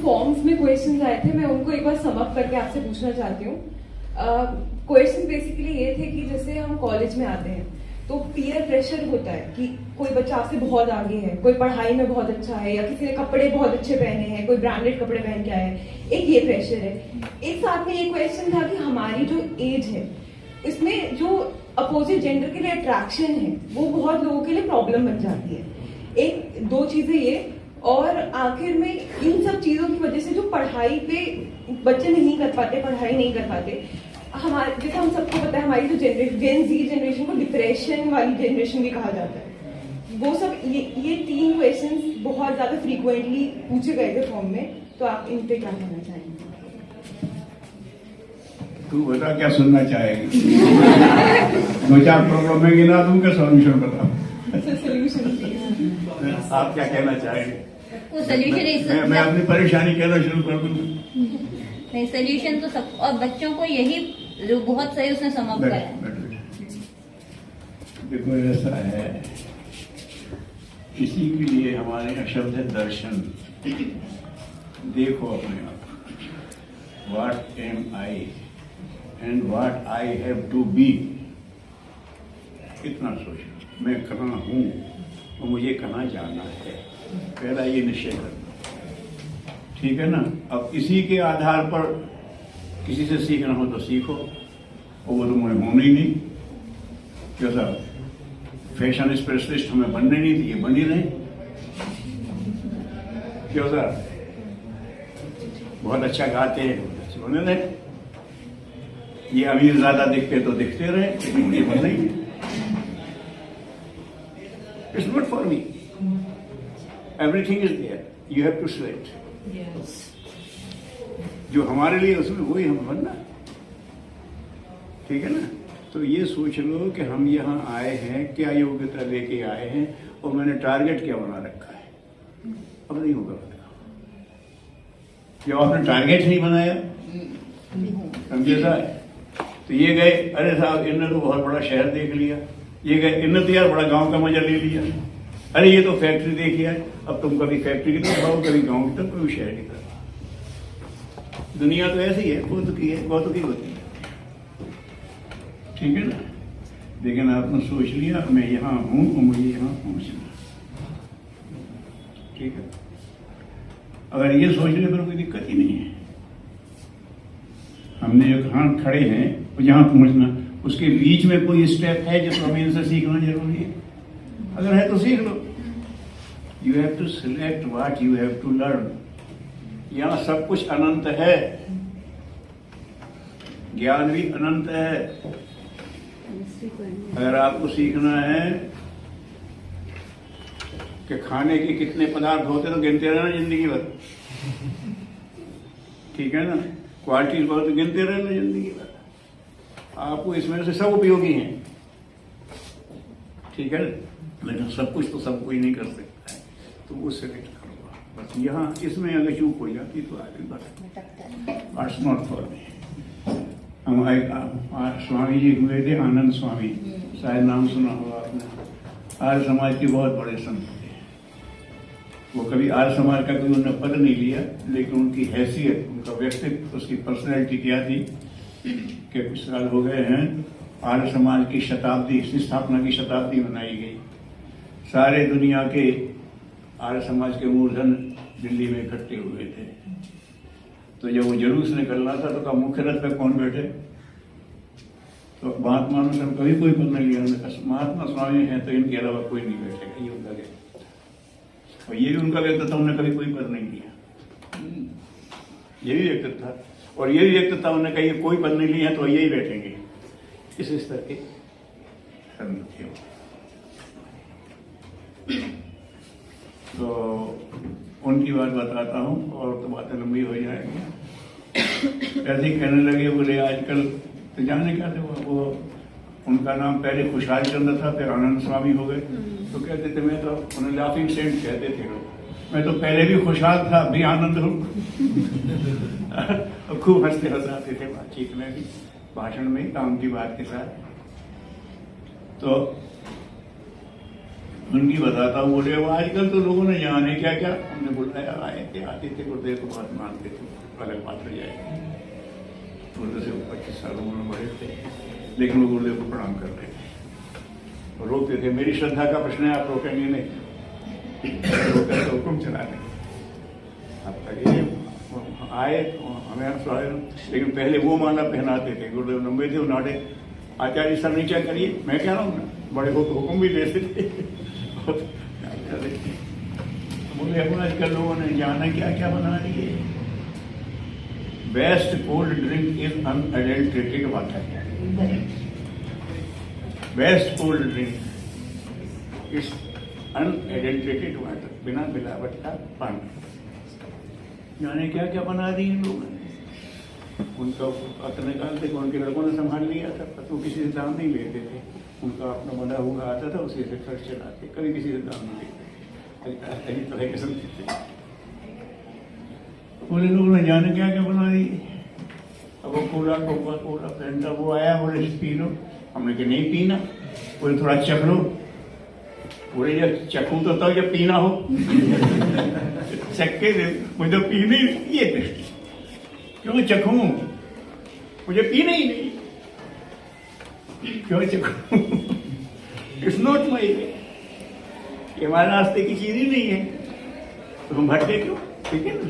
Forms में questions आए थे, मैं उनको एक बार सम अप करके आपसे पूछना चाहती हूँ। क्वेश्चन बेसिकली ये थे कि जैसे हम कॉलेज में आते हैं तो पीयर प्रेशर होता है कि कोई बच्चा आपसे बहुत आगे है, कोई पढ़ाई में बहुत अच्छा है, या किसी ने कपड़े बहुत अच्छे पहने हैं, कोई ब्रांडेड कपड़े पहन के आया है, एक ये प्रेशर है। एक साथ में ये क्वेश्चन था कि हमारी जो एज है इसमें जो अपोजिट जेंडर के लिए अट्रैक्शन है वो बहुत लोगों के लिए प्रॉब्लम बन जाती है। एक दो चीजें ये, और आखिर में इन सब चीजों की वजह से जो पढ़ाई पे बच्चे नहीं कर पाते, पढ़ाई नहीं कर पाते, हमारे जैसे हम सबको पता है हमारी जो जेन जी जनरेशन को डिप्रेशन वाली जनरेशन भी कहा जाता है। वो सब ये 3 क्वेश्चंस बहुत ज्यादा फ्रीक्वेंटली पूछे गए थे फॉर्म में, तो आप इन पे क्या कहना चाहेंगे? तू बता क्या सुनना चाहेगी? 2-4 प्रॉब्लम में गिना दूंगा, सॉल्यूशन बताओ। सोल्यूशन आप क्या कहना चाहेंगे? वो सोल्यूशन मैं अपनी परेशानी कहना शुरू कर दूंगा। नहीं, सोल्यूशन तो सब, और बच्चों को यही जो बहुत सही उसने समाप्त करा है। देखो ऐसा है, इसी के लिए हमारे शब्द है दर्शन। देखो अपने आप, what am I and what I have to be. इतना सोचो, मैं कहाँ हूँ और मुझे कहाँ जाना है, पहला ये निश्चय करना। ठीक है ना? अब इसी के आधार पर किसी से सीखना हो तो सीखो, और वो तो मुझे होना ही नहीं। क्यों साहब, फैशन स्पेशलिस्ट हमें बनने नहीं थी, ये बनी रहे। क्यों साहब, बहुत अच्छा गाते हैं, अच्छे बने रहे। ये अमीर ज्यादा दिखते तो दिखते रहे, लेकिन ये बन नहीं। It's not for me, everything is there, you have to select. जो हमारे लिए उसमें वही हमें बनना। ठीक है ना? तो ये सोच लो कि हम यहाँ आए हैं, क्या योग्यता लेके आए हैं, और मैंने टारगेट क्या बना रखा है। अब नहीं होगा जब आपने टारगेट नहीं बनाया, समझे साहब? तो ये गए, अरे साहब इनने तो बहुत बड़ा शहर देख लिया, ये गए, इनने तो यार बड़ा गांव का मजा ले लिया, अरे ये तो फैक्ट्री देखी है। अब तुम कभी फैक्ट्री की तरफ आओ, कभी गांव की तरफ, कभी शहर की तरफ। दुनिया तो ऐसी है, कौतुकी है, कौतुकी होती है। ठीक है ना? लेकिन आपने सोच लिया मैं यहाँ हूं और मुझे यहाँ पहुंचना। ठीक है? अगर ये सोचने पर कोई दिक्कत ही नहीं है। हमने जो कहाँ खड़े हैं वो यहाँ पहुंचना, उसके बीच में कोई स्टेप है जिसको हमें इनसे सीखना जरूरी है? अगर है तो सीख लो। You have to select what you have to learn. यहाँ सब कुछ अनंत है, ज्ञान भी अनंत है। अगर आपको सीखना है कि खाने के कितने पदार्थ होते तो गिनते रहना जिंदगी भर। ठीक है ना? क्वालिटी बहुत गिनते रहना जिंदगी भर। आपको इसमें से सब उपयोगी हैं। ठीक है? लेकिन सब कुछ तो सब कोई नहीं कर सकता है, तो वो सिलेक्ट करूँगा बस। यहाँ इसमें अगर चूक हो जाती तो आगे बढ़। इट्स नॉट फॉर मी। हमारे स्वामी जी हुए थे, आनंद स्वामी, शायद नाम सुना होगा आपने। आर्य समाज के बहुत बड़े संत थे। वो कभी आर्य समाज का कोई उन्होंने पद नहीं लिया, लेकिन उनकी हैसियत, उनका व्यक्तित्व, उसकी पर्सनैलिटी क्या थी कि कुछ साल हो गए हैं, आर्य समाज की शताब्दी, इसकी स्थापना की शताब्दी मनाई गई। सारे दुनिया के आर्य समाज के मूर्धन दिल्ली में इकट्ठे हुए थे। तो जब वो जुलूस निकलना था तो कहा मुख्य रथ पे कौन बैठे? तो महात्मा ने कभी कोई पद नहीं लिया। उन्होंने कहा महात्मा स्वामी हैं तो इनके अलावा कोई नहीं बैठेगा, ये उनका व्यक्तित्व था। और ये भी उनका व्यक्तित्व था, उन्होंने कभी कोई पद नहीं लिया। ये भी व्यक्तित्व था, और ये भी व्यक्तित्व था, उन्होंने कहा ये कोई पद नहीं लिया तो यही बैठेंगे। इस स्तर के संत थे। तो उनकी बात बताता हूँ, और तो बातें लंबी हो जाएंगी। ऐसे ही कहने लगे, बोले आजकल तो जाने क्या थे वो उनका नाम पहले खुशहाल चंद्र था, फिर आनंद स्वामी हो गए। तो कहते थे, मैं तो उन्हें लाफिंग सेंट कहते थे लोग, मैं तो पहले भी खुशहाल था, अभी आनंद हूँ। और खूब हंसते हंसाते थे बातचीत में भी, भाषण में, काम की बात के साथ। तो उनकी बताता हूँ। बोले वो आजकल तो लोगों ने जाने क्या क्या हमने बुलाया, आए थे, आते थे, गुरुदेव को बात मानते थे, अलग बात हो जाएगी। गुरुदेव से 25 साल उम्र में बड़े थे, लेकिन वो गुरुदेव को प्रणाम करते थे और रोकते थे। मेरी श्रद्धा का प्रश्न है, आप रोकेंगे नहीं, रोकर तो हुक्म चलाने। अब तक ये आए तो हमें स्वागत, लेकिन पहले वो माला पहनाते थे। गुरुदेव लंबे थे, उन्होंने आचार्य सर नीचा करिए, मैं कह रहा हूँ ना, बड़े हो तो हुक्म भी देते थे। बोले अब आजकल लोगों ने जाना क्या क्या बना लिए। Best cold drink is unadulterated water. Best cold drink is unadulterated water, बिना मिलावट का पानी। जाने क्या क्या बना दिए लोगों ने। उनका पत्र निकालते थे, उनके लड़कों ने संभाल लिया था, तो किसी से दाम नहीं लेते थे। उनका अपना बना हुआ आता था, उसी से खर्च चलाते, कभी किसी से दाम नहीं लेते। अजीब तरह के समझते थे। बोले लोगों ने जाने क्या क्या बना दिए। अब वो कोला, कोका कोला, फेंटा, वो आया, बोले पी लो। हमने कहा नहीं पीना। बोले थोड़ा चख लो। बोले जब चखूं तो तब जब पीना हो। चख के मुझे पीने ये क्यों चखूं, मुझे पीना ही नहीं, क्यों चखूं। इट्स नॉट माई वे, ये हमारे रास्ते की चीज ही नहीं है, तो हम भटके क्यों। ठीक है ना।